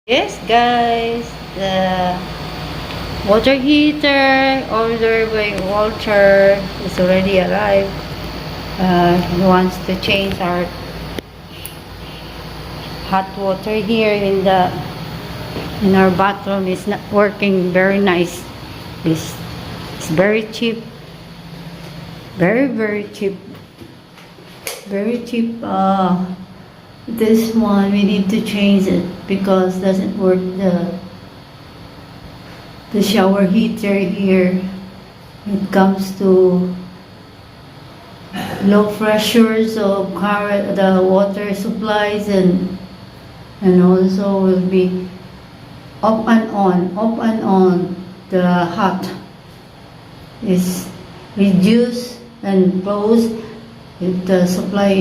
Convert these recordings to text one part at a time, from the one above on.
Yes, guys, the water heater ordered by Walter is already arrived. He wants to change our hot water here in our bathroom. It's not working very nice. It's very cheap, very cheap, very cheap. This one we need to change it because doesn't work the shower heater here. It comes to low pressures of current, the water supplies, and also will be off and on. The hot is reduced and closed if the supply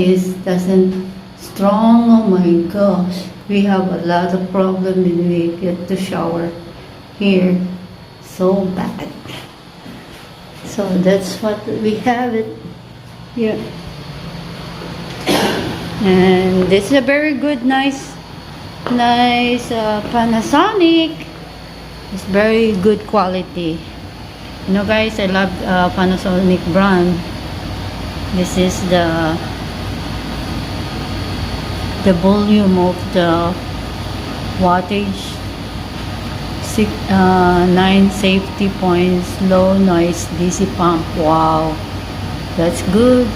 doesn't strong. Oh my gosh, we have a lot of problem when we get to shower here, so bad. So that's what we have it here. And this is a very good, nice Panasonic. It's very good quality. You know, guys, I love Panasonic brand. This is the volume of the wattage, 9 safety points, low noise DC pump. Wow, that's good.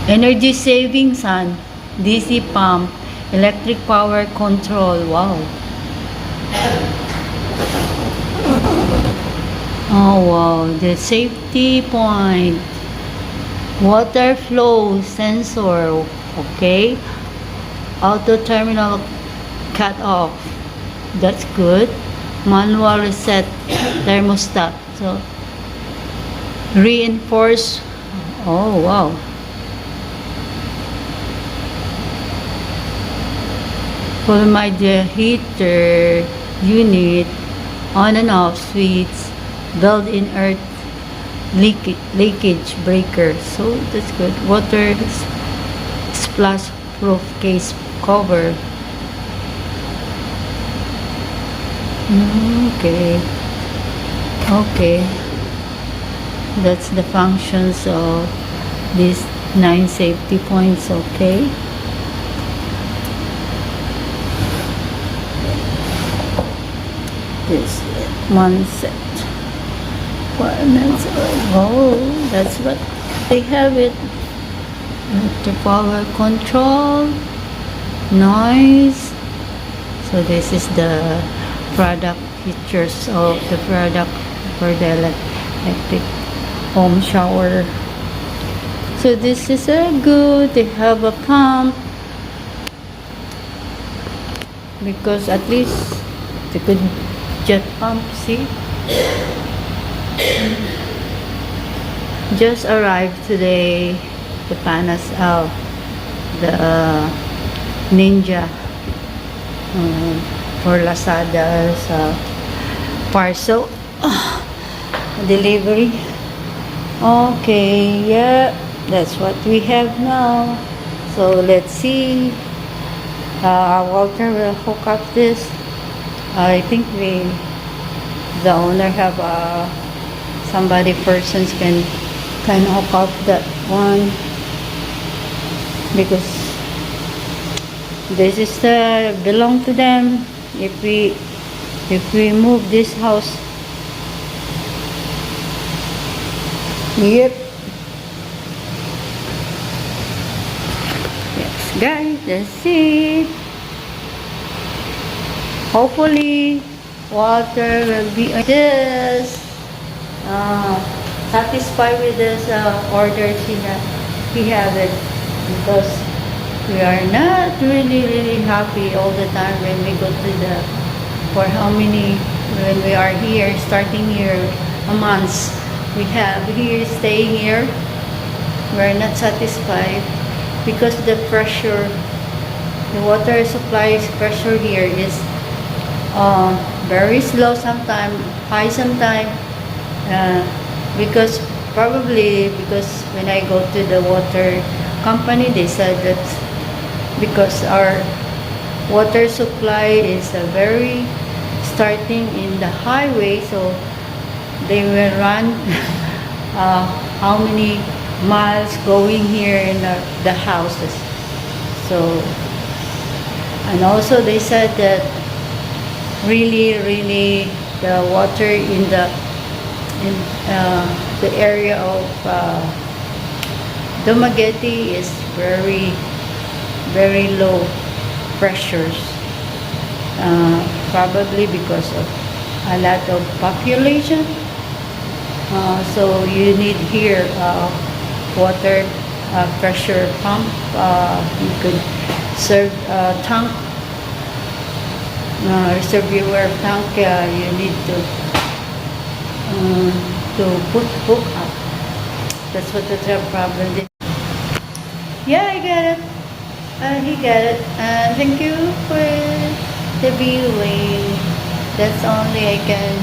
Energy saving sun, DC pump, electric power control. Wow. Oh wow, the safety point, water flow sensor. Okay, auto terminal cut off. That's good. Manual reset thermostat. So reinforce. Oh wow. For my heater unit, on and off switch, built-in earth leakage breaker. So that's good. Water splash proof case cover. Okay, that's the functions of these 9 safety points. Okay, this one set requirements. Oh, that's what they have it. The power control, noise. So this is the product features of the product for the electric home shower. So this is good. They have a pump because at least they could jet pump. See, just arrived today. The the Ninja for Lazada's parcel delivery. Okay, yeah, that's what we have now. So let's see. Walter will hook up this. I think the owner have persons can hook up that one, because this is belong to them. If we move this house, yep. Yes, guys, that's it. Hopefully water will be this satisfied with this order he have it, because we are not really happy all the time when we go to for how many, when we are here, starting here a month, we have here, staying here, we are not satisfied because the pressure, the water supply pressure here is very slow sometimes, high sometimes, because when I go to the water company, they said that because water supply is very starting in the highway, so they will run how many miles going here in the houses. So, and also they said that really the water in the area of Dumaguete is very low pressures, probably because of a lot of population. So you need here water pressure pump. You could serve tank, reservoir tank. You need to hook up. That's what the problem is. Yeah, I get it. He got it. Thank you for the viewing. That's only I can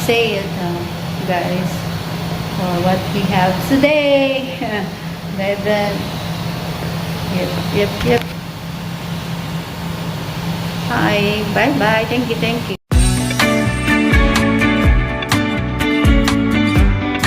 say it, guys, for what we have today. Then, yep. Hi, bye. Thank you.